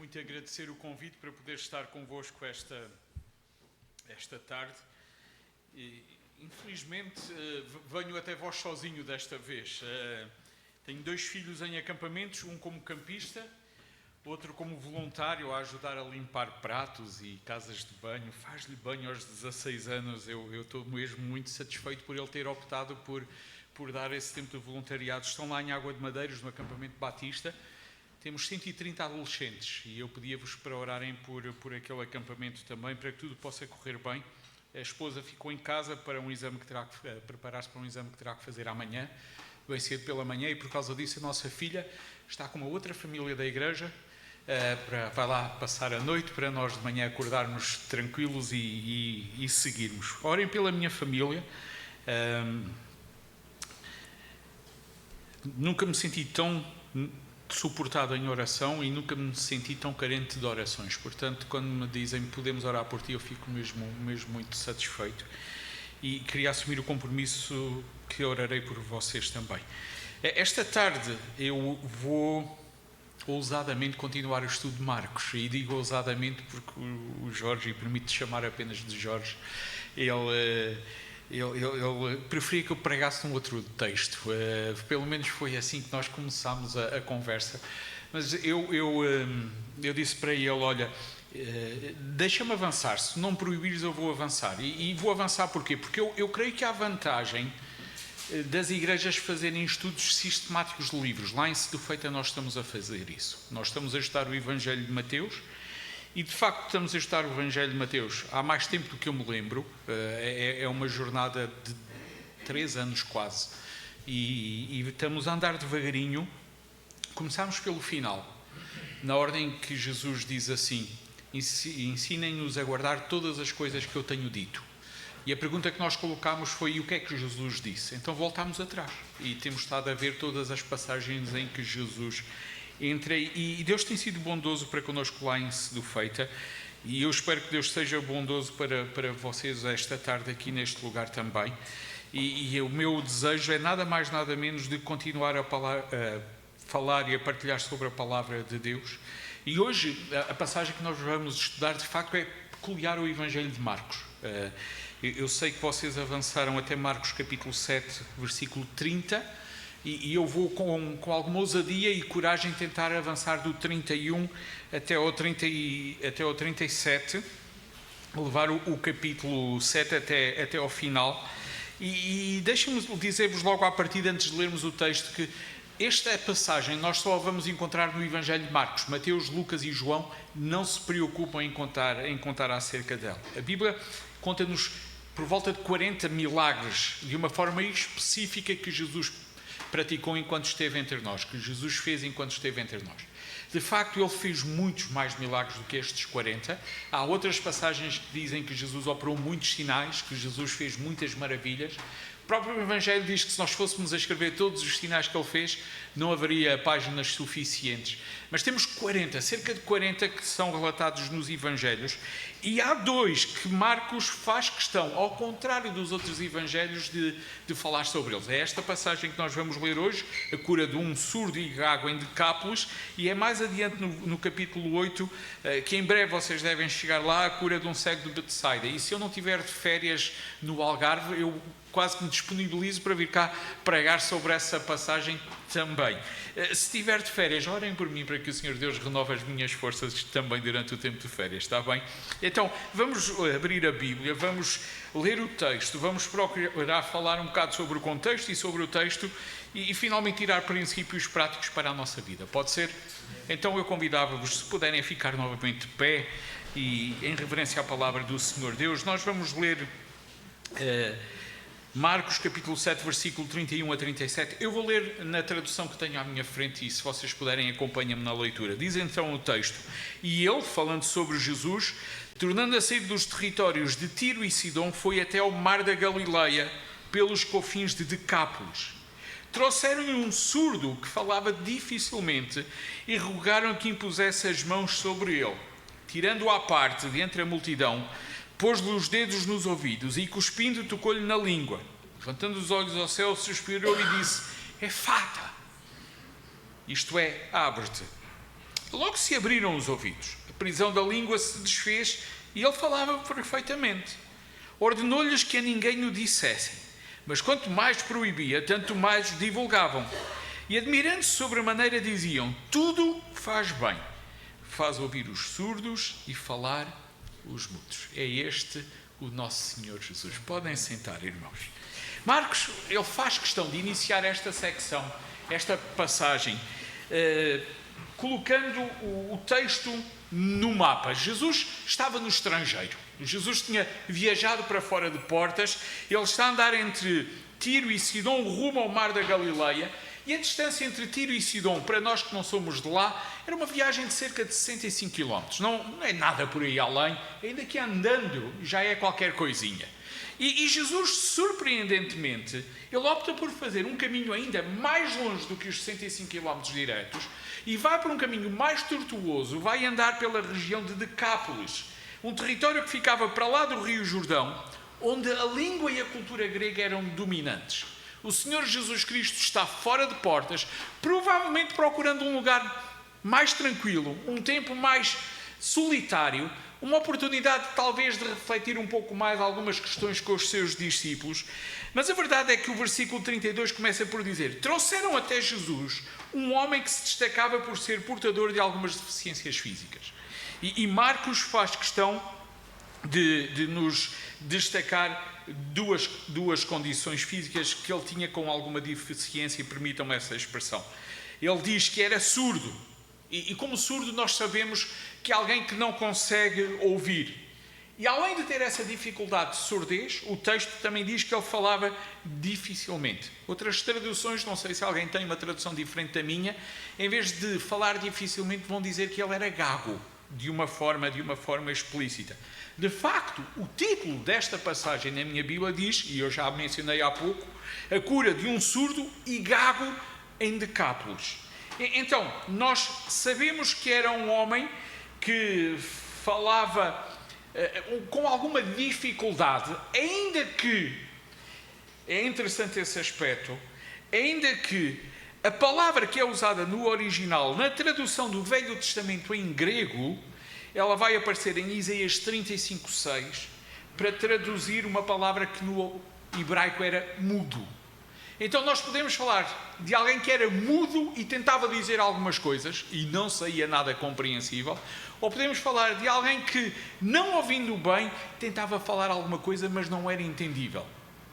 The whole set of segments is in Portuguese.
muito agradecer o convite para poder estar convosco esta tarde. E, infelizmente, venho até vós sozinho desta vez. Tenho 2 filhos em acampamentos, um como campista, outro como voluntário a ajudar a limpar pratos e casas de banho. Faz-lhe banho aos 16 anos. Eu estou mesmo muito satisfeito por ele ter optado por dar esse tempo de voluntariado. Estão lá em Água de Madeiros, no acampamento Batista. Temos 130 adolescentes e eu pedia-vos para orarem por aquele acampamento também, para que tudo possa correr bem. A esposa ficou em casa para um exame que terá que preparar-se para um exame que terá que fazer amanhã, bem cedo pela manhã, e por causa disso a nossa filha está com uma outra família da igreja, vai lá passar a noite para nós de manhã acordarmos tranquilos e seguirmos. Orem pela minha família. Nunca me senti tão suportado em oração e nunca me senti tão carente de orações. Portanto, quando me dizem podemos orar por ti, eu fico mesmo muito satisfeito. E queria assumir o compromisso que orarei por vocês também. Esta tarde eu vou ousadamente continuar o estudo de Marcos. E digo ousadamente porque o Jorge, e permite chamar apenas de Jorge, ele preferia que eu pregasse num outro texto. Pelo menos foi assim que nós começámos a conversa. Mas eu disse para ele, olha, deixa-me avançar. Se não proibires, eu vou avançar. E vou avançar porquê? Porque eu creio que há vantagem das igrejas fazerem estudos sistemáticos de livros. Lá em Sedufeita nós estamos a fazer isso. Nós estamos a estudar o Evangelho de Mateus. E, de facto, estamos a estudar o Evangelho de Mateus há mais tempo do que eu me lembro. É uma jornada de 3 anos quase. E estamos a andar devagarinho. Começámos pelo final, na ordem que Jesus diz assim: ensinem-nos a guardar todas as coisas que eu tenho dito. E a pergunta que nós colocámos foi: e o que é que Jesus disse? Então voltámos atrás. E temos estado a ver todas as passagens em que Jesus entrei, e Deus tem sido bondoso para connosco lá em Sedufeita, e eu espero que Deus seja bondoso para vocês esta tarde aqui neste lugar também. E o meu desejo é nada mais nada menos de continuar a falar e a partilhar sobre a palavra de Deus. E hoje a passagem que nós vamos estudar de facto é peculiar ao Evangelho de Marcos. Eu sei que vocês avançaram até Marcos capítulo 7, versículo 30, e eu vou com alguma ousadia e coragem tentar avançar do 31 até ao 37, levar o capítulo 7 até ao final. E deixem-me dizer-vos logo à partida, antes de lermos o texto, que esta passagem nós só a vamos encontrar no Evangelho de Marcos. Mateus, Lucas e João não se preocupam em contar acerca dela. A Bíblia conta-nos por volta de 40 milagres, de uma forma específica, que Jesus praticou enquanto esteve entre nós, que Jesus fez enquanto esteve entre nós. De facto, ele fez muitos mais milagres do que estes 40. Há outras passagens que dizem que Jesus operou muitos sinais, que Jesus fez muitas maravilhas. O próprio Evangelho diz que se nós fôssemos a escrever todos os sinais que ele fez, não haveria páginas suficientes. Mas temos 40, cerca de 40 que são relatados nos Evangelhos. E há 2 que Marcos faz questão, ao contrário dos outros Evangelhos, de falar sobre eles. É esta passagem que nós vamos ler hoje, a cura de um surdo e gago em Decápolis, e é mais adiante no capítulo 8, que em breve vocês devem chegar lá, a cura de um cego de Betsaida. E se eu não tiver de férias no Algarve, eu quase que me disponibilizo para vir cá pregar sobre essa passagem também. Se tiver de férias, orem por mim para que o Senhor Deus renove as minhas forças também durante o tempo de férias, está bem? Então, vamos abrir a Bíblia, vamos ler o texto, vamos procurar falar um bocado sobre o contexto e sobre o texto e finalmente tirar princípios práticos para a nossa vida. Pode ser? Então eu convidava-vos, se puderem, a ficar novamente de pé e em reverência à palavra do Senhor Deus. Nós vamos ler Marcos capítulo 7, versículo 31 a 37. Eu vou ler na tradução que tenho à minha frente e, se vocês puderem, acompanhem-me na leitura. Diz então o texto: e ele, falando sobre Jesus, tornando a sair dos territórios de Tiro e Sidom, foi até ao mar da Galileia, pelos confins de Decápolis. Trouxeram-lhe um surdo que falava dificilmente e rogaram que impusesse as mãos sobre ele. Tirando-o à parte de entre a multidão, pôs-lhe os dedos nos ouvidos e, cuspindo, tocou-lhe na língua. Levantando os olhos ao céu, suspirou e disse: Efata, isto é, abre-te. Logo se abriram os ouvidos, a prisão da língua se desfez e ele falava perfeitamente. Ordenou-lhes que a ninguém o dissessem, mas quanto mais proibia, tanto mais divulgavam. E admirando-se sobremaneira diziam: tudo faz bem, faz ouvir os surdos e falar os mudos. É este o nosso Senhor Jesus. Podem sentar, irmãos. Marcos, ele faz questão de iniciar esta secção, esta passagem, colocando o texto no mapa. Jesus estava no estrangeiro. Jesus tinha viajado para fora de Portas. Ele está a andar entre Tiro e Sidom, rumo ao mar da Galileia. E a distância entre Tiro e Sidom, para nós que não somos de lá, era uma viagem de cerca de 65 km. Não é nada por aí além. Ainda que andando já é qualquer coisinha. E Jesus, surpreendentemente, ele opta por fazer um caminho ainda mais longe do que os 65 km diretos e vai por um caminho mais tortuoso, vai andar pela região de Decápolis, um território que ficava para lá do Rio Jordão, onde a língua e a cultura grega eram dominantes. O Senhor Jesus Cristo está fora de Portas, provavelmente procurando um lugar mais tranquilo, um tempo mais solitário, uma oportunidade talvez de refletir um pouco mais algumas questões com os seus discípulos. Mas a verdade é que o versículo 32 começa por dizer: trouxeram até Jesus um homem que se destacava por ser portador de algumas deficiências físicas. E Marcos faz questão de nos destacar duas condições físicas que ele tinha com alguma deficiência, e permitam-me essa expressão. Ele diz que era surdo. E como surdo nós sabemos que é alguém que não consegue ouvir. E além de ter essa dificuldade de surdez, o texto também diz que ele falava dificilmente. Outras traduções, não sei se alguém tem uma tradução diferente da minha, em vez de falar dificilmente vão dizer que ele era gago, de uma forma explícita. De facto, o título desta passagem na minha Bíblia diz, e eu já mencionei há pouco, a cura de um surdo e gago em Decápolis. Então, nós sabemos que era um homem que falava com alguma dificuldade, ainda que, é interessante esse aspecto, ainda que a palavra que é usada no original, na tradução do Velho Testamento em grego, ela vai aparecer em Isaías 35:6, para traduzir uma palavra que no hebraico era mudo. Então nós podemos falar de alguém que era mudo e tentava dizer algumas coisas e não saía nada compreensível, ou podemos falar de alguém que, não ouvindo bem, tentava falar alguma coisa, mas não era entendível.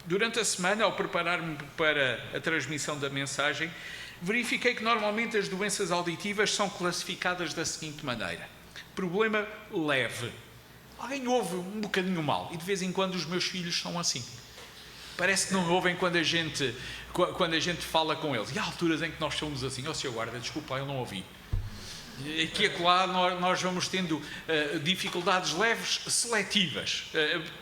Durante a semana, ao preparar-me para a transmissão da mensagem, verifiquei que normalmente as doenças auditivas são classificadas da seguinte maneira: problema leve. Alguém ouve um bocadinho mal, e de vez em quando os meus filhos são assim. Parece que não ouvem quando a gente fala com eles. E há alturas em que nós somos assim: senhor guarda, desculpa, eu não ouvi. Aqui e acolá nós vamos tendo dificuldades leves seletivas.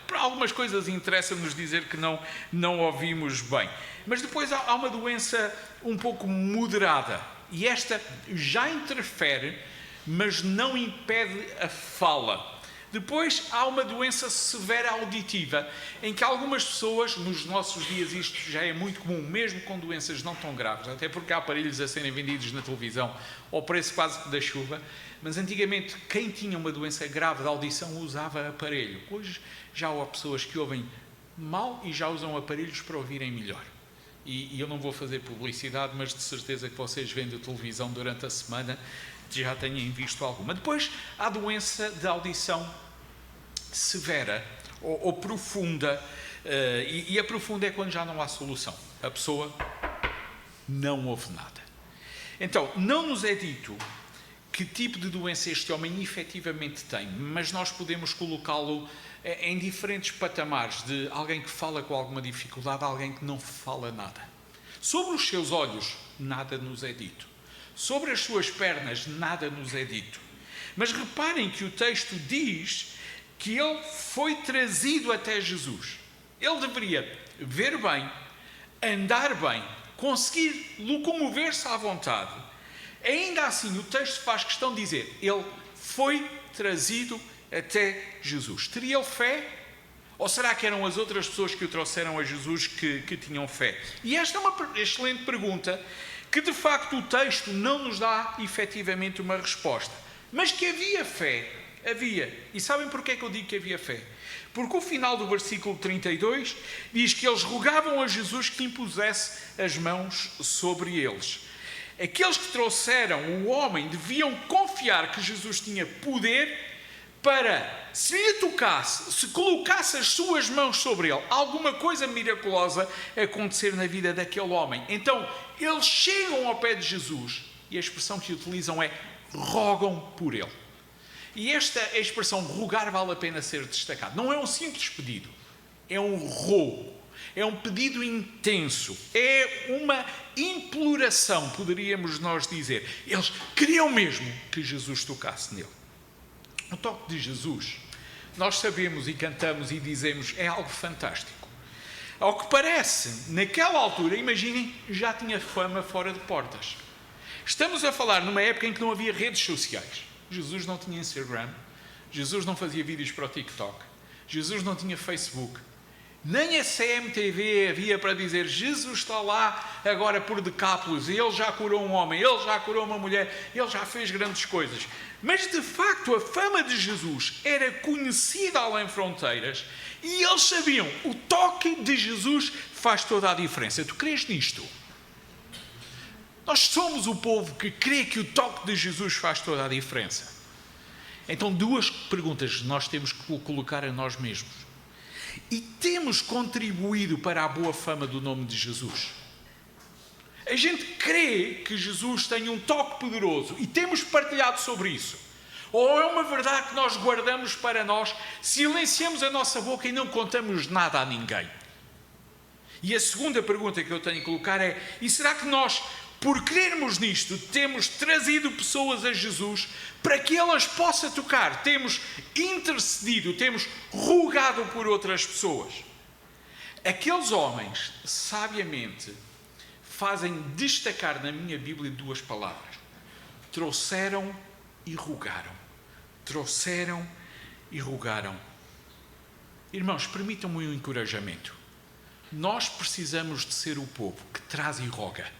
Para algumas coisas interessa-nos dizer que não ouvimos bem. Mas depois há uma doença um pouco moderada. E esta já interfere, mas não impede a fala. Depois há uma doença severa auditiva, em que algumas pessoas, nos nossos dias isto já é muito comum, mesmo com doenças não tão graves, até porque há aparelhos a serem vendidos na televisão ao preço quase que da chuva, mas antigamente quem tinha uma doença grave de audição usava aparelho. Hoje já há pessoas que ouvem mal e já usam aparelhos para ouvirem melhor. E eu não vou fazer publicidade, mas de certeza que vocês vendo televisão durante a semana já tenham visto alguma. Depois há a doença de audição severa ou profunda, e a profunda é quando já não há solução. A pessoa não ouve nada. Então, não nos é dito que tipo de doença este homem efetivamente tem, mas nós podemos colocá-lo em diferentes patamares, de alguém que fala com alguma dificuldade a alguém que não fala nada. Sobre os seus olhos, nada nos é dito. Sobre as suas pernas, nada nos é dito. Mas reparem que o texto diz que ele foi trazido até Jesus. Ele deveria ver bem, andar bem, conseguir locomover-se à vontade. Ainda assim, o texto faz questão de dizer: ele foi trazido até Jesus. Teria ele fé? Ou será que eram as outras pessoas que o trouxeram a Jesus que tinham fé? E esta é uma excelente pergunta que, de facto, o texto não nos dá efetivamente uma resposta. Mas que havia fé, havia. E sabem porquê é que eu digo que havia fé? Porque o final do versículo 32 diz que eles rogavam a Jesus que impusesse as mãos sobre eles. Aqueles que trouxeram o homem deviam confiar que Jesus tinha poder para, se lhe tocasse, se colocasse as suas mãos sobre ele, alguma coisa miraculosa acontecer na vida daquele homem. Então, eles chegam ao pé de Jesus e a expressão que utilizam é rogam por ele. E esta expressão rogar vale a pena ser destacado. Não é um simples pedido, é um rogo. É um pedido intenso, é uma imploração, poderíamos nós dizer. Eles queriam mesmo que Jesus tocasse nele. O toque de Jesus, nós sabemos e cantamos e dizemos, é algo fantástico. Ao que parece, naquela altura, imaginem, já tinha fama fora de portas. Estamos a falar numa época em que não havia redes sociais. Jesus não tinha Instagram, Jesus não fazia vídeos para o TikTok, Jesus não tinha Facebook. Nem a CMTV havia para dizer Jesus está lá agora por Decápolis, ele já curou um homem, ele já curou uma mulher, ele já fez grandes coisas. Mas de facto a fama de Jesus era conhecida além fronteiras e eles sabiam, o toque de Jesus faz toda a diferença. Tu crês nisto? Nós somos o povo que crê que o toque de Jesus faz toda a diferença. Então duas perguntas nós temos que colocar a nós mesmos. E temos contribuído para a boa fama do nome de Jesus? A gente crê que Jesus tem um toque poderoso e temos partilhado sobre isso? Ou é uma verdade que nós guardamos para nós, silenciamos a nossa boca e não contamos nada a ninguém? E a segunda pergunta que eu tenho que colocar é, e será que nós, por crermos nisto, temos trazido pessoas a Jesus para que Ele as possa tocar? Temos intercedido, temos rogado por outras pessoas. Aqueles homens, sabiamente, fazem destacar na minha Bíblia duas palavras. Trouxeram e rogaram. Trouxeram e rogaram. Irmãos, permitam-me um encorajamento. Nós precisamos de ser o povo que traz e roga.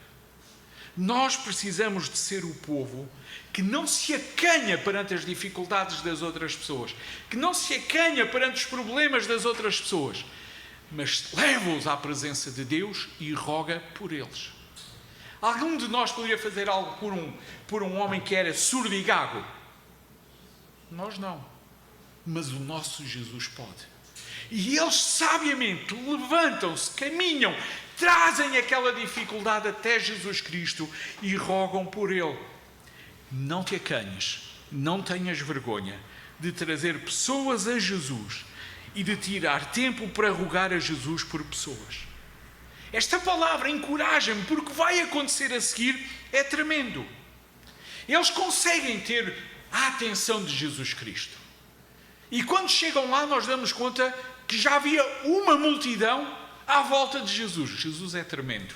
Nós precisamos de ser o povo que não se acanha perante as dificuldades das outras pessoas, que não se acanha perante os problemas das outras pessoas, mas leva-os à presença de Deus e roga por eles. Algum de nós poderia fazer algo por um homem que era surdo e gago? Nós não. Mas o nosso Jesus pode. E eles sabiamente levantam-se, caminham, trazem aquela dificuldade até Jesus Cristo e rogam por Ele. Não te acanhes, não tenhas vergonha de trazer pessoas a Jesus e de tirar tempo para rogar a Jesus por pessoas. Esta palavra encoraja-me, porque vai acontecer a seguir, é tremendo. Eles conseguem ter a atenção de Jesus Cristo. E quando chegam lá, nós damos conta que já havia uma multidão à volta de Jesus. Jesus é tremendo.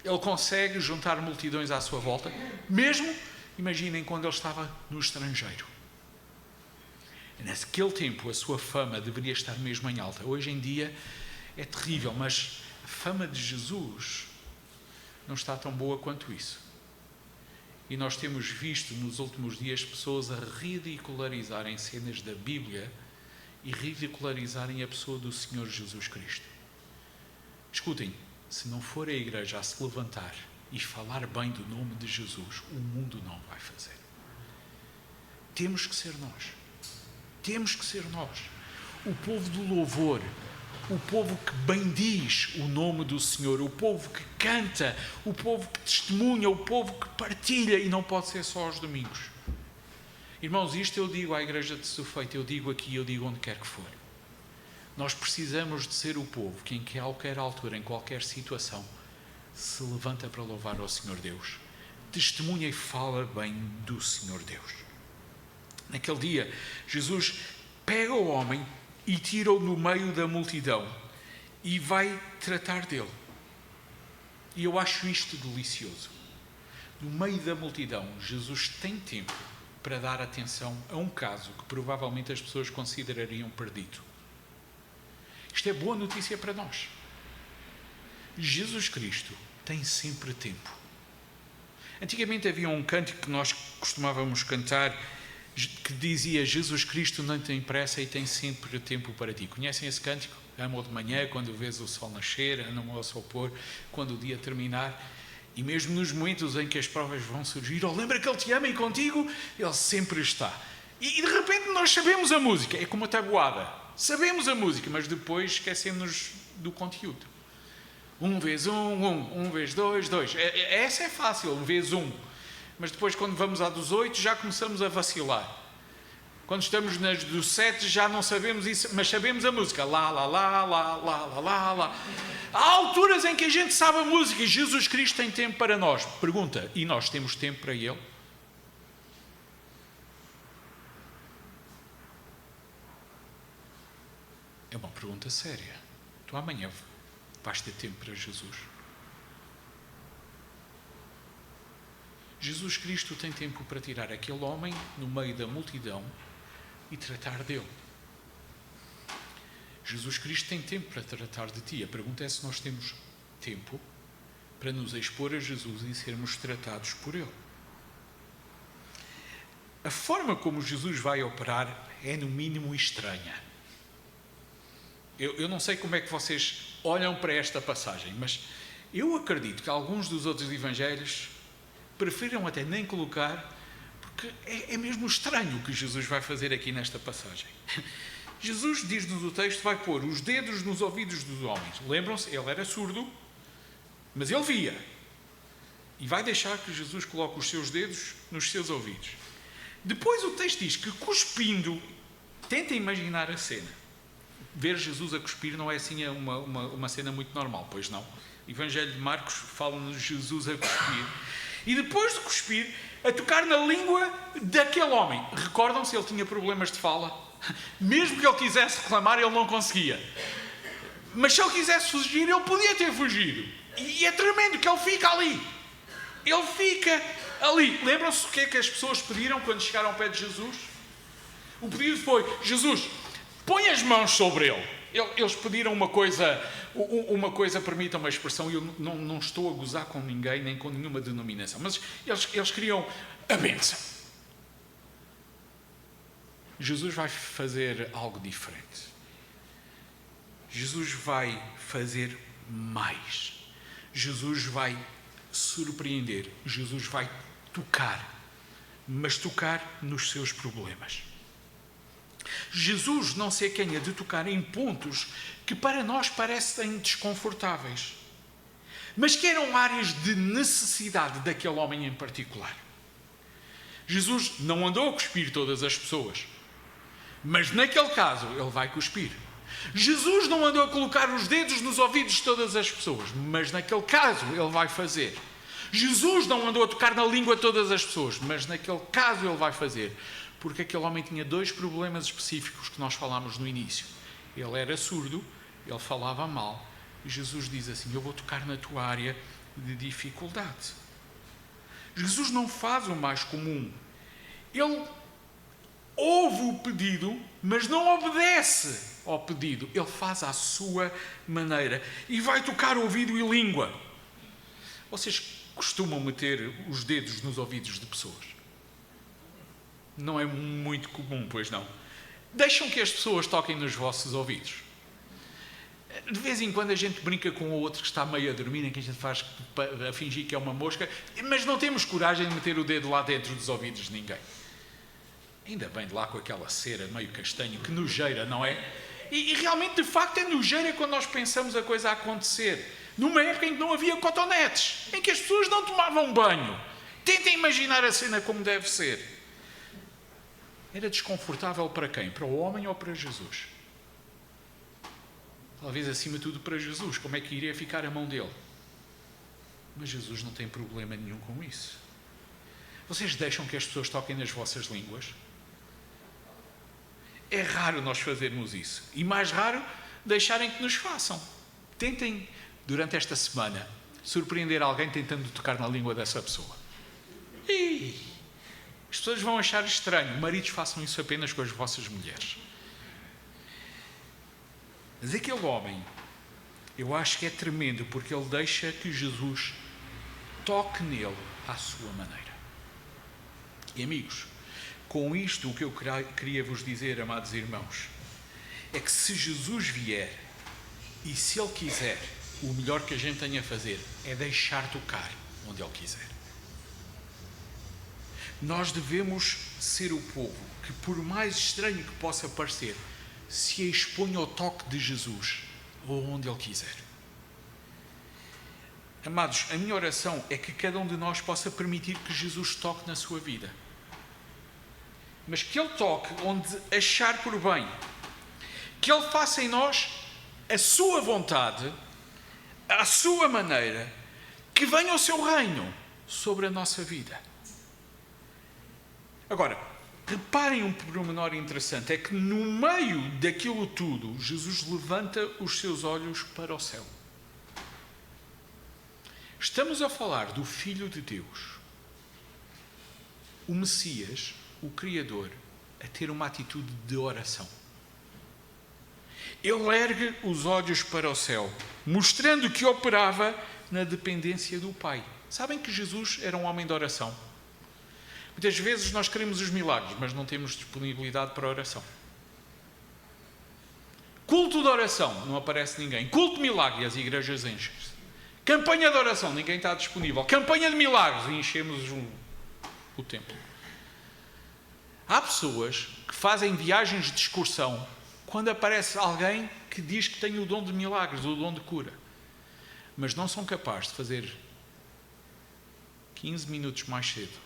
Ele consegue juntar multidões à sua volta, mesmo, imaginem, quando ele estava no estrangeiro. Naquele tempo, a sua fama deveria estar mesmo em alta. Hoje em dia é terrível, mas a fama de Jesus não está tão boa quanto isso. E nós temos visto nos últimos dias pessoas a ridicularizarem cenas da Bíblia e ridicularizarem a pessoa do Senhor Jesus Cristo. Escutem, se não for a igreja a se levantar e falar bem do nome de Jesus, o mundo não vai fazer. Temos que ser nós. Temos que ser nós. O povo do louvor, o povo que bendiz o nome do Senhor, o povo que canta, o povo que testemunha, o povo que partilha, e não pode ser só aos domingos. Irmãos, isto eu digo à igreja de Sufeito, eu digo aqui, eu digo onde quer que for. Nós precisamos de ser o povo que em qualquer altura, em qualquer situação, se levanta para louvar ao Senhor Deus, testemunha e fala bem do Senhor Deus. Naquele dia, Jesus pega o homem e tira-o no meio da multidão e vai tratar dele. E eu acho isto delicioso. No meio da multidão, Jesus tem tempo para dar atenção a um caso que provavelmente as pessoas considerariam perdido. Isto é boa notícia para nós. Jesus Cristo tem sempre tempo. Antigamente havia um cântico que nós costumávamos cantar que dizia: Jesus Cristo não tem pressa e tem sempre tempo para ti. Conhecem esse cântico? Amo de manhã, quando vês o sol nascer, amo ao sol pôr, quando o dia terminar. E mesmo nos momentos em que as provas vão surgir, lembra que Ele te ama e contigo, Ele sempre está. E de repente nós sabemos a música, é como a tabuada. Sabemos a música, mas depois esquecemos do conteúdo. 1 vezes 1, 1 vezes 2, 2. Essa é fácil, 1 vezes 1. Mas depois, quando vamos à dos 8, já começamos a vacilar. Quando estamos nas dos 7, já não sabemos isso, mas sabemos a música. Lá, lá, lá, lá, lá, lá, lá, lá. Há alturas em que a gente sabe a música e Jesus Cristo tem tempo para nós. Pergunta, e nós temos tempo para Ele? É uma pergunta séria. Tu amanhã vais ter tempo para Jesus? Jesus Cristo tem tempo para tirar aquele homem no meio da multidão e tratar dele. Jesus Cristo tem tempo para tratar de ti. A pergunta é se nós temos tempo para nos expor a Jesus e sermos tratados por Ele. A forma como Jesus vai operar é no mínimo estranha. Eu não sei como é que vocês olham para esta passagem, mas eu acredito que alguns dos outros evangelhos prefiram até nem colocar, porque é mesmo estranho o que Jesus vai fazer aqui nesta passagem. Jesus, diz-nos o texto, vai pôr os dedos nos ouvidos dos homens. Lembram-se, ele era surdo, mas ele via. E vai deixar que Jesus coloque os seus dedos nos seus ouvidos. Depois o texto diz que cuspindo, tentem imaginar a cena. Ver Jesus a cuspir não é assim uma cena muito normal, pois não. O Evangelho de Marcos fala-nos de Jesus a cuspir. E depois de cuspir, a tocar na língua daquele homem. Recordam-se, ele tinha problemas de fala. Mesmo que ele quisesse reclamar, ele não conseguia. Mas se ele quisesse fugir, ele podia ter fugido. E é tremendo que ele fica ali. Ele fica ali. Lembram-se o que é que as pessoas pediram quando chegaram ao pé de Jesus? O pedido foi: Jesus, põe as mãos sobre ele. Eles pediram uma coisa, permitam uma expressão, eu não estou a gozar com ninguém, nem com nenhuma denominação, mas eles queriam a bênção. Jesus vai fazer algo diferente. Jesus vai fazer mais. Jesus vai surpreender. Jesus vai tocar, mas tocar nos seus problemas. Jesus não se acanha de tocar em pontos que para nós parecem desconfortáveis, mas que eram áreas de necessidade daquele homem em particular. Jesus não andou a cuspir todas as pessoas, mas naquele caso ele vai cuspir. Jesus não andou a colocar os dedos nos ouvidos de todas as pessoas, mas naquele caso ele vai fazer. Jesus não andou a tocar na língua de todas as pessoas, mas naquele caso ele vai fazer. Porque aquele homem tinha 2 problemas específicos que nós falámos no início. Ele era surdo, ele falava mal. E Jesus diz assim: eu vou tocar na tua área de dificuldade. Jesus não faz o mais comum. Ele ouve o pedido, mas não obedece ao pedido. Ele faz à sua maneira. E vai tocar ouvido e língua. Vocês costumam meter os dedos nos ouvidos de pessoas? Não é muito comum, pois não. Deixam que as pessoas toquem nos vossos ouvidos. De vez em quando a gente brinca com o outro que está meio a dormir, em que a gente faz a fingir que é uma mosca, mas não temos coragem de meter o dedo lá dentro dos ouvidos de ninguém. Ainda bem de lá com aquela cera meio castanho, que nojeira, não é? E realmente, de facto, é nojeira quando nós pensamos a coisa a acontecer. Numa época em que não havia cotonetes, em que as pessoas não tomavam banho. Tentem imaginar a cena como deve ser. Era desconfortável para quem? Para o homem ou para Jesus? Talvez acima de tudo para Jesus. Como é que iria ficar a mão dele? Mas Jesus não tem problema nenhum com isso. Vocês deixam que as pessoas toquem nas vossas línguas? É raro nós fazermos isso. E mais raro, deixarem que nos façam. Tentem, durante esta semana, surpreender alguém tentando tocar na língua dessa pessoa. As pessoas vão achar estranho. Maridos, façam isso apenas com as vossas mulheres. Mas aquele homem, eu acho que é tremendo, porque ele deixa que Jesus toque nele à sua maneira. E amigos, com isto o que eu queria vos dizer, amados irmãos, é que se Jesus vier e se Ele quiser, o melhor que a gente tem a fazer é deixar tocar onde Ele quiser. Nós devemos ser o povo que, por mais estranho que possa parecer, se expõe ao toque de Jesus ou onde Ele quiser. Amados, a minha oração é que cada um de nós possa permitir que Jesus toque na sua vida. Mas que Ele toque onde achar por bem. Que Ele faça em nós a sua vontade, à sua maneira, que venha o seu reino sobre a nossa vida. Agora, reparem um pormenor interessante, é que no meio daquilo tudo, Jesus levanta os seus olhos para o céu. Estamos a falar do Filho de Deus, o Messias, o Criador, a ter uma atitude de oração. Ele ergue os olhos para o céu, mostrando que operava na dependência do Pai. Sabem que Jesus era um homem de oração? Muitas vezes nós queremos os milagres, mas não temos disponibilidade para a oração. Culto de oração, não aparece ninguém. Culto de milagre, as igrejas enchem-se. Campanha de oração, ninguém está disponível. Campanha de milagres, e enchemos o templo. Há pessoas que fazem viagens de excursão quando aparece alguém que diz que tem o dom de milagres, o dom de cura. Mas não são capazes de fazer 15 minutos mais cedo,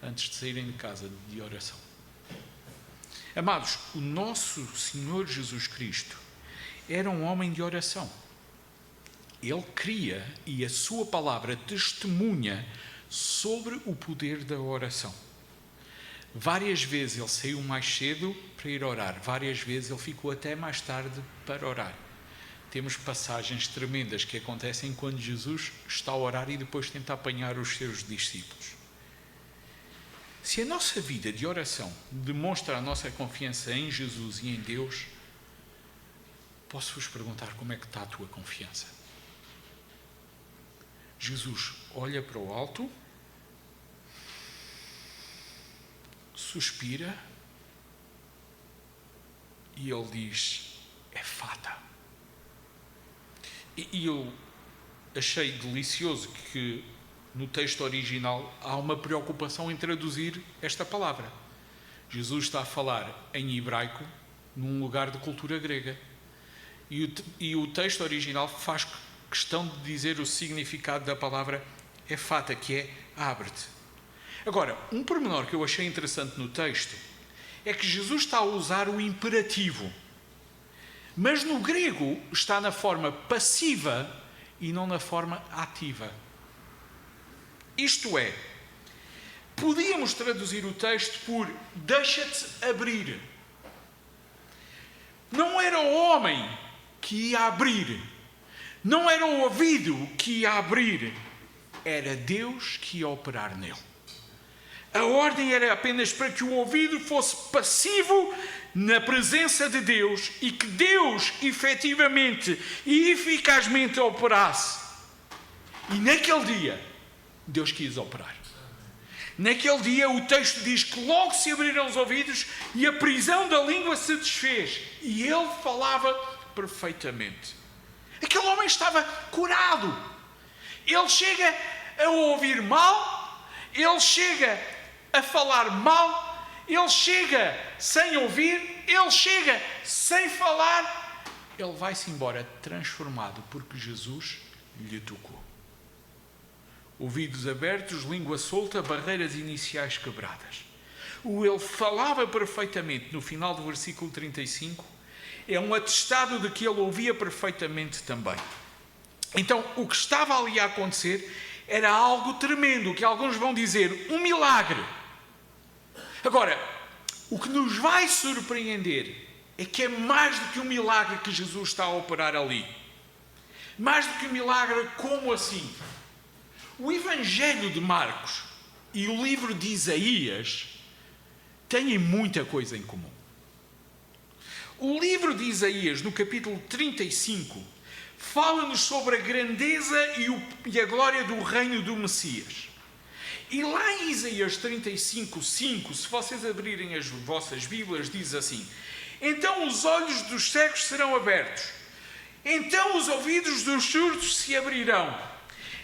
antes de saírem de casa, de oração. Amados, o nosso Senhor Jesus Cristo era um homem de oração. Ele cria e a sua palavra testemunha sobre o poder da oração. Várias vezes ele saiu mais cedo para ir orar, várias vezes ele ficou até mais tarde para orar. Temos passagens tremendas que acontecem quando Jesus está a orar e depois tenta apanhar os seus discípulos. Se a nossa vida de oração demonstra a nossa confiança em Jesus e em Deus, posso-vos perguntar como é que está a tua confiança? Jesus olha para o alto, suspira e ele diz: Efata. E eu achei delicioso que no texto original há uma preocupação em traduzir esta palavra. Jesus está a falar em hebraico num lugar de cultura grega. E o texto original faz questão de dizer o significado da palavra efata, que é abre-te. Agora, um pormenor que eu achei interessante no texto é que Jesus está a usar o imperativo, mas no grego está na forma passiva e não na forma ativa. Isto é, podíamos traduzir o texto por deixa-te abrir. Não era o homem que ia abrir, não era o ouvido que ia abrir, era Deus que ia operar nele. A ordem era apenas para que o ouvido fosse passivo na presença de Deus e que Deus efetivamente e eficazmente operasse. E naquele dia, Deus quis operar. Naquele dia o texto diz que logo se abriram os ouvidos e a prisão da língua se desfez. E ele falava perfeitamente. Aquele homem estava curado. Ele chega a ouvir mal, ele chega a falar mal, ele chega sem ouvir, ele chega sem falar. Ele vai-se embora transformado porque Jesus lhe tocou. Ouvidos abertos, língua solta, barreiras iniciais quebradas. O ele falava perfeitamente no final do versículo 35 é um atestado de que ele ouvia perfeitamente também. Então, o que estava ali a acontecer era algo tremendo, que alguns vão dizer, um milagre. Agora, o que nos vai surpreender é que é mais do que um milagre que Jesus está a operar ali. Mais do que um milagre, como assim? O Evangelho de Marcos e o livro de Isaías têm muita coisa em comum. O livro de Isaías, no capítulo 35, fala-nos sobre a grandeza e a glória do reino do Messias. E lá em Isaías 35, 5, se vocês abrirem as vossas Bíblias, diz assim: então os olhos dos cegos serão abertos, então os ouvidos dos surdos se abrirão,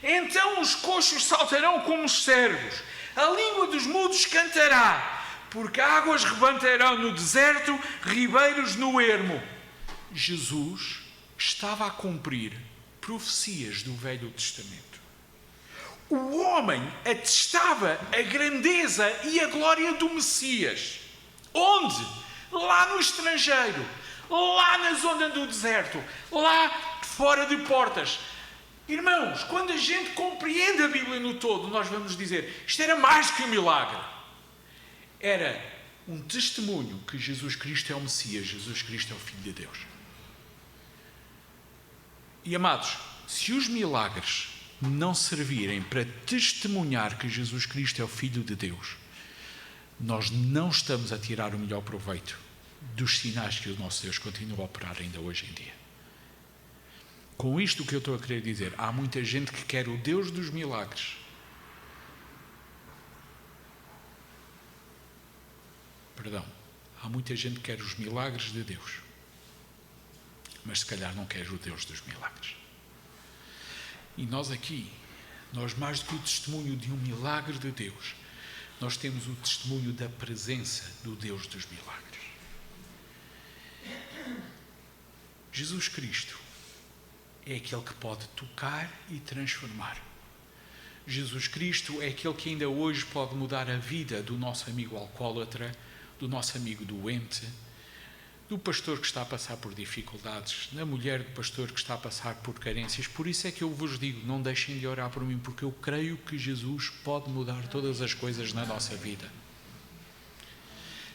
então os coxos saltarão como os servos, a língua dos mudos cantará, porque águas rebentarão no deserto, ribeiros no ermo. Jesus estava a cumprir profecias do Velho Testamento. O homem atestava a grandeza e a glória do Messias. Onde? Lá no estrangeiro, lá na zona do deserto, lá fora de portas. Irmãos, quando a gente compreende a Bíblia no todo, nós vamos dizer, isto era mais que um milagre. Era um testemunho que Jesus Cristo é o Messias, Jesus Cristo é o Filho de Deus. E amados, se os milagres não servirem para testemunhar que Jesus Cristo é o Filho de Deus, nós não estamos a tirar o melhor proveito dos sinais que o nosso Deus continua a operar ainda hoje em dia. Com isto o que eu estou a querer dizer, há muita gente que quer o Deus dos milagres. Perdão, há muita gente que quer os milagres de Deus, mas se calhar não quer o Deus dos milagres. E nós aqui, nós mais do que o testemunho de um milagre de Deus, nós temos o testemunho da presença do Deus dos milagres. Jesus Cristo é aquele que pode tocar e transformar. Jesus Cristo é aquele que ainda hoje pode mudar a vida do nosso amigo alcoólatra, do nosso amigo doente, do pastor que está a passar por dificuldades, da mulher do pastor que está a passar por carências. Por isso é que eu vos digo, não deixem de orar por mim, porque eu creio que Jesus pode mudar todas as coisas na nossa vida.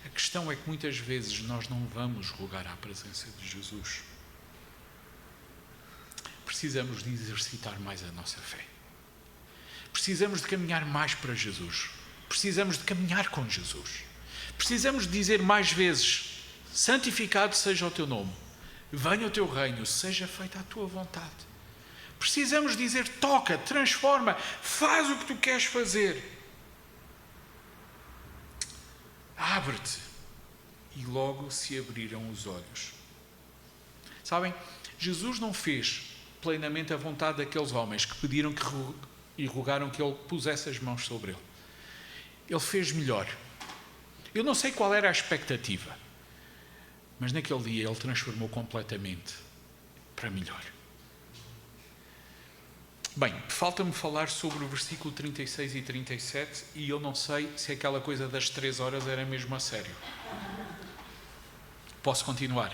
A questão é que muitas vezes nós não vamos rogar à presença de Jesus. Precisamos de exercitar mais a nossa fé. Precisamos de caminhar mais para Jesus. Precisamos de caminhar com Jesus. Precisamos de dizer mais vezes: santificado seja o teu nome, venha o teu reino, seja feita a tua vontade. Precisamos dizer: toca, transforma, faz o que tu queres fazer. Abre-te. E logo se abriram os olhos. Sabem, Jesus não fez plenamente a vontade daqueles homens que pediram e rogaram que ele pusesse as mãos sobre ele. Ele fez melhor. Eu não sei qual era a expectativa, mas naquele dia ele transformou completamente para melhor. Bem, falta-me falar sobre o versículo 36 e 37 e eu não sei se aquela coisa das 3 horas era mesmo a sério. Posso continuar?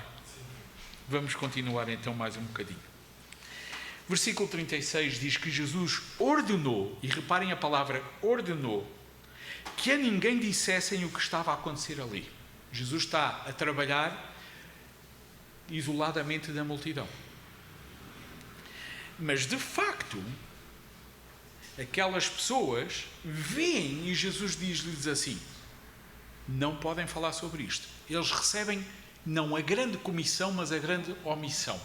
Vamos continuar então mais um bocadinho. Versículo 36 diz que Jesus ordenou, e reparem a palavra ordenou, que a ninguém dissessem o que estava a acontecer ali. Jesus está a trabalhar isoladamente da multidão. Mas de facto, aquelas pessoas veem e Jesus diz-lhes assim: não podem falar sobre isto. Eles recebem não a grande comissão, mas a grande omissão.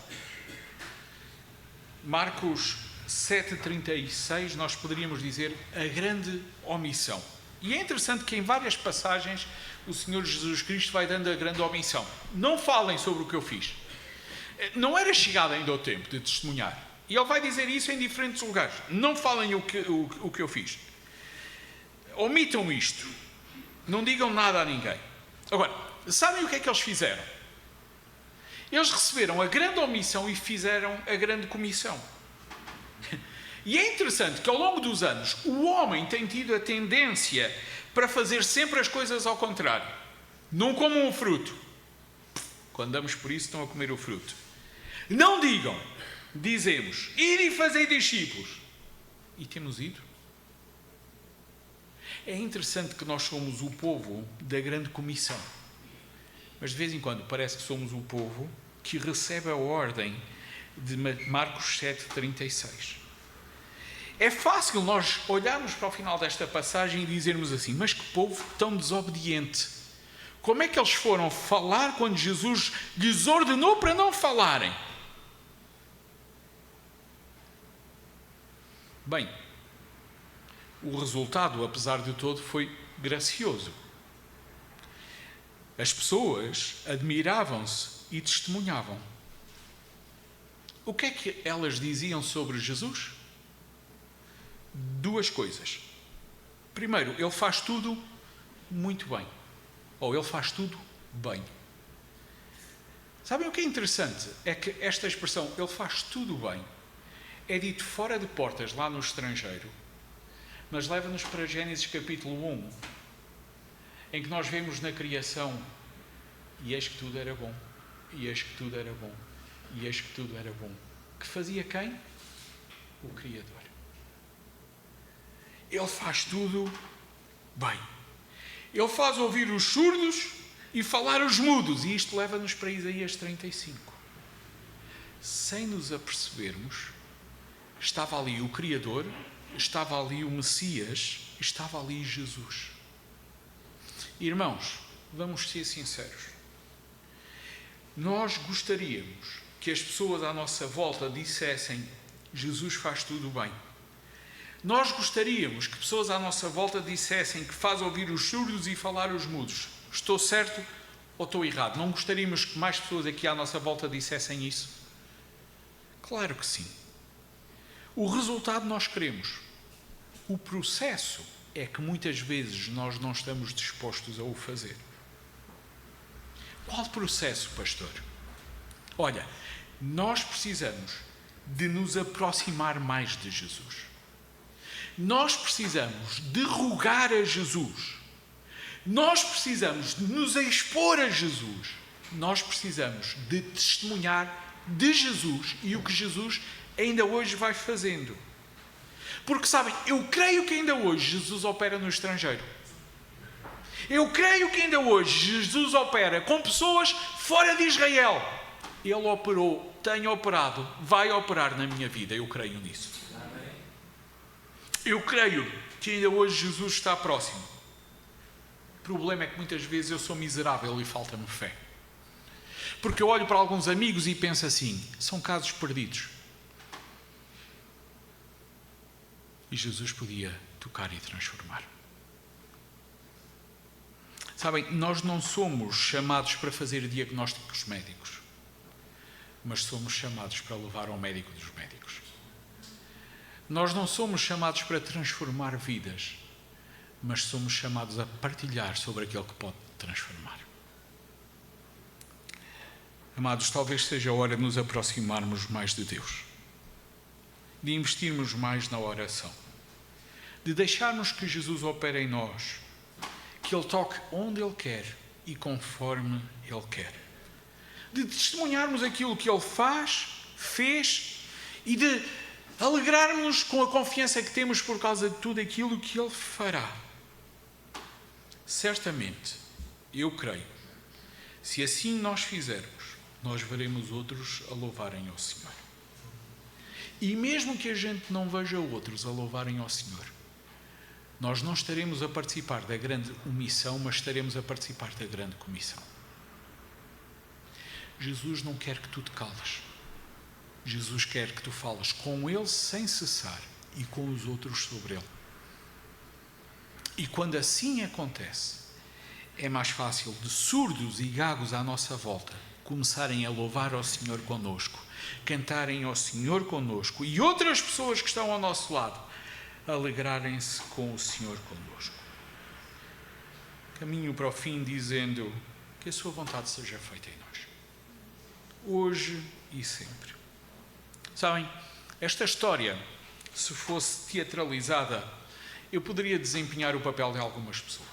Marcos 7,36, nós poderíamos dizer a grande omissão. E é interessante que em várias passagens o Senhor Jesus Cristo vai dando a grande omissão. Não falem sobre o que eu fiz. Não era chegado ainda o tempo de testemunhar. E ele vai dizer isso em diferentes lugares. Não falem o que eu fiz. Omitam isto. Não digam nada a ninguém. Agora, sabem o que é que eles fizeram? Eles receberam a grande omissão e fizeram a grande comissão. E é interessante que ao longo dos anos o homem tem tido a tendência para fazer sempre as coisas ao contrário. Não comam o fruto. Quando damos por isso, estão a comer o fruto. Não digam. Dizemos: ide e fazei discípulos. E temos ido. É interessante que nós somos o povo da grande comissão. Mas de vez em quando parece que somos o povo que recebe a ordem de Marcos 7,36. É fácil nós olharmos para o final desta passagem e dizermos assim: mas que povo tão desobediente. Como é que eles foram falar quando Jesus lhes ordenou para não falarem? Bem, o resultado, apesar de tudo, foi gracioso. As pessoas admiravam-se e testemunhavam. O que é que elas diziam sobre Jesus? Duas coisas. Primeiro, ele faz tudo muito bem. Ou ele faz tudo bem. Sabem o que é interessante? É que esta expressão, ele faz tudo bem, é dito fora de portas, lá no estrangeiro, mas leva-nos para Gênesis capítulo 1, em que nós vemos na criação, e eis que tudo era bom, e eis que tudo era bom, e eis que tudo era bom. Que fazia quem? O Criador. Ele faz tudo bem. Ele faz ouvir os surdos e falar os mudos. E isto leva-nos para Isaías 35. Sem nos apercebermos, estava ali o Criador, estava ali o Messias, estava ali Jesus. Irmãos, vamos ser sinceros. Nós gostaríamos que as pessoas à nossa volta dissessem: Jesus faz tudo bem. Nós gostaríamos que pessoas à nossa volta dissessem que faz ouvir os surdos e falar os mudos. Estou certo ou estou errado? Não gostaríamos que mais pessoas aqui à nossa volta dissessem isso? Claro que sim. O resultado nós queremos. O processo é que muitas vezes nós não estamos dispostos a o fazer. Qual processo, pastor? Olha, nós precisamos de nos aproximar mais de Jesus. Nós precisamos de rogar a Jesus. Nós precisamos de nos expor a Jesus. Nós precisamos de testemunhar de Jesus e o que Jesus ainda hoje vai fazendo. Porque, sabem, eu creio que ainda hoje Jesus opera no estrangeiro. Eu creio que ainda hoje Jesus opera com pessoas fora de Israel. Ele operou, tem operado, vai operar na minha vida. Eu creio nisso. Eu creio que ainda hoje Jesus está próximo. O problema é que muitas vezes eu sou miserável e falta-me fé. Porque eu olho para alguns amigos e penso assim: são casos perdidos. E Jesus podia tocar e transformar. Sabem, nós não somos chamados para fazer diagnósticos médicos, mas somos chamados para levar ao médico dos médicos. Nós não somos chamados para transformar vidas, mas somos chamados a partilhar sobre aquele que pode transformar. Amados, talvez seja a hora de nos aproximarmos mais de Deus, de investirmos mais na oração, de deixarmos que Jesus opere em nós, que Ele toque onde Ele quer e conforme Ele quer, de testemunharmos aquilo que Ele faz, fez e de alegrarmos com a confiança que temos por causa de tudo aquilo que Ele fará. Certamente, eu creio, se assim nós fizermos, nós veremos outros a louvarem ao Senhor. E mesmo que a gente não veja outros a louvarem ao Senhor, nós não estaremos a participar da grande omissão, mas estaremos a participar da grande comissão. Jesus não quer que tu te cales. Jesus quer que tu fales com Ele sem cessar e com os outros sobre Ele. E quando assim acontece, é mais fácil de surdos e gagos à nossa volta começarem a louvar ao Senhor connosco, cantarem ao Senhor connosco e outras pessoas que estão ao nosso lado alegrarem-se com o Senhor connosco. Caminho para o fim dizendo que a sua vontade seja feita em nós, hoje e sempre. Sabem, esta história, se fosse teatralizada, eu poderia desempenhar o papel de algumas pessoas.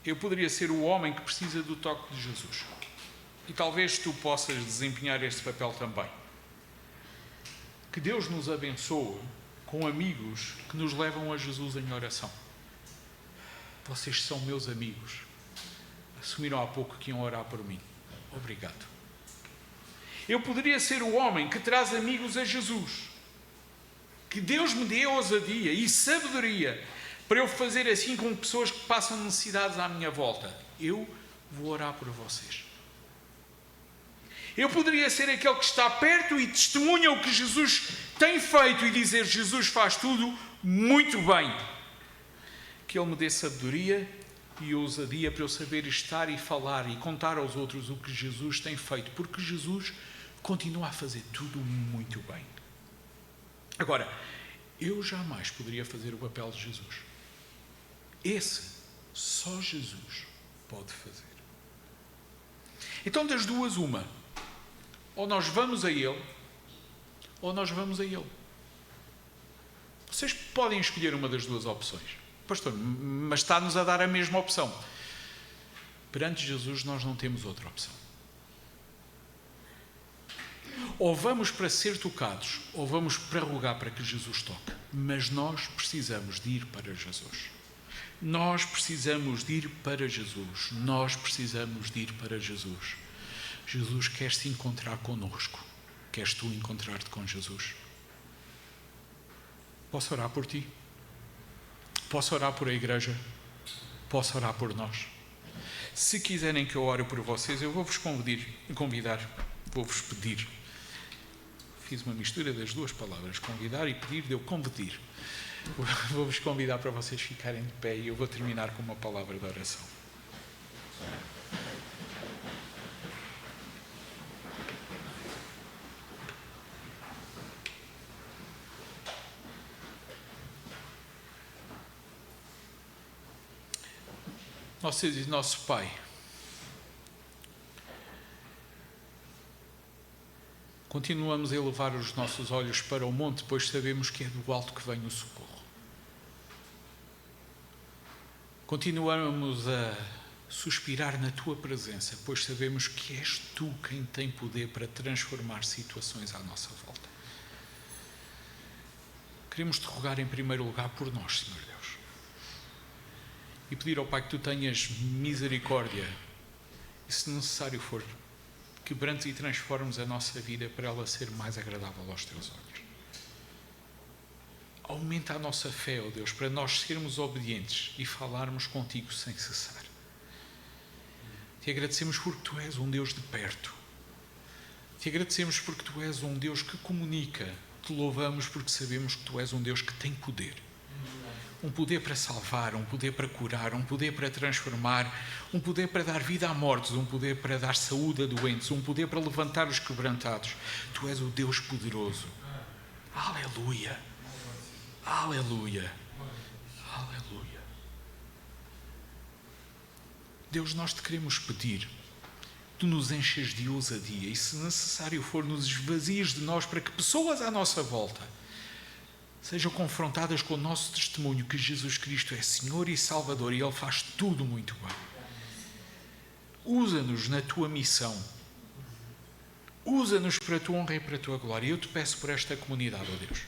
Eu poderia ser o homem que precisa do toque de Jesus. E talvez tu possas desempenhar esse papel também. Que Deus nos abençoe com amigos que nos levam a Jesus em oração. Vocês são meus amigos. Assumiram há pouco que iam orar por mim. Obrigado. Eu poderia ser o homem que traz amigos a Jesus. Que Deus me dê ousadia e sabedoria para eu fazer assim com pessoas que passam necessidades à minha volta. Eu vou orar por vocês. Eu poderia ser aquele que está perto e testemunha o que Jesus tem feito e dizer: Jesus faz tudo muito bem. Que Ele me dê sabedoria e ousadia para eu saber estar e falar e contar aos outros o que Jesus tem feito, porque Jesus continua a fazer tudo muito bem. Agora, eu jamais poderia fazer o papel de Jesus. Esse só Jesus pode fazer. Então, das duas, uma. Ou nós vamos a Ele, ou nós vamos a Ele. Vocês podem escolher uma das duas opções. Pastor, mas está-nos a dar a mesma opção. Perante Jesus nós não temos outra opção. Ou vamos para ser tocados, ou vamos para rogar para que Jesus toque. Mas nós precisamos de ir para Jesus. Nós precisamos de ir para Jesus. Nós precisamos de ir para Jesus. Jesus quer se encontrar connosco. Queres tu encontrar-te com Jesus? Posso orar por ti? Posso orar por a igreja? Posso orar por nós? Se quiserem que eu ore por vocês, eu vou-vos convidar, vou-vos pedir. Fiz uma mistura das duas palavras, convidar e pedir, deu convidar. Vou-vos convidar para vocês ficarem de pé e eu vou terminar com uma palavra de oração. Nosso Deus e nosso Pai, continuamos a elevar os nossos olhos para o monte, pois sabemos que é do alto que vem o socorro. Continuamos a suspirar na Tua presença, pois sabemos que és Tu quem tem poder para transformar situações à nossa volta. Queremos Te rogar em primeiro lugar por nós, Senhor Deus. E pedir ao Pai que Tu tenhas misericórdia e, se necessário for, quebrantes e transformes a nossa vida para ela ser mais agradável aos Teus olhos. Aumenta a nossa fé, ó Deus, para nós sermos obedientes e falarmos Contigo sem cessar. Te agradecemos porque Tu és um Deus de perto. Te agradecemos porque Tu és um Deus que comunica. Te louvamos porque sabemos que Tu és um Deus que tem poder. Um poder para salvar, um poder para curar, um poder para transformar, um poder para dar vida a mortos, um poder para dar saúde a doentes, um poder para levantar os quebrantados. Tu és o Deus poderoso. Aleluia! Aleluia! Aleluia! Deus, nós Te queremos pedir, Tu nos enches de ousadia e, se necessário for, nos esvazies de nós para que pessoas à nossa volta sejam confrontadas com o nosso testemunho que Jesus Cristo é Senhor e Salvador e Ele faz tudo muito bem. Usa-nos na Tua missão. Usa-nos para a Tua honra e para a Tua glória. Eu Te peço por esta comunidade, ó Deus,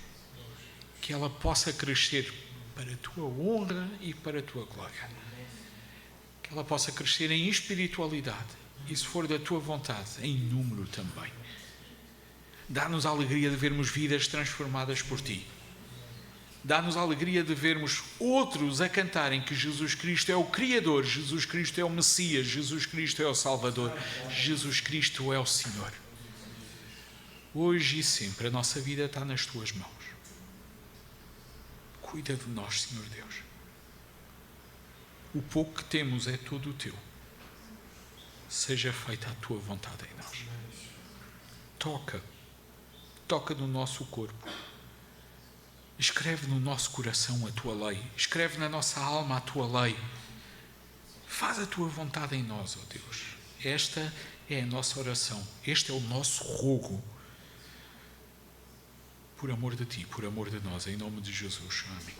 que ela possa crescer para a Tua honra e para a Tua glória. Que ela possa crescer em espiritualidade e, se for da Tua vontade, em número também. Dá-nos a alegria de vermos vidas transformadas por Ti. Dá-nos a alegria de vermos outros a cantarem que Jesus Cristo é o Criador, Jesus Cristo é o Messias, Jesus Cristo é o Salvador, Jesus Cristo é o Senhor. Hoje e sempre a nossa vida está nas Tuas mãos. Cuida de nós, Senhor Deus. O pouco que temos é todo o Teu. Seja feita a Tua vontade em nós. Toca no nosso corpo. Escreve no nosso coração a Tua lei. Escreve na nossa alma a Tua lei. Faz a Tua vontade em nós, ó Deus. Esta é a nossa oração. Este é o nosso rogo. Por amor de Ti, por amor de nós, em nome de Jesus. Amém.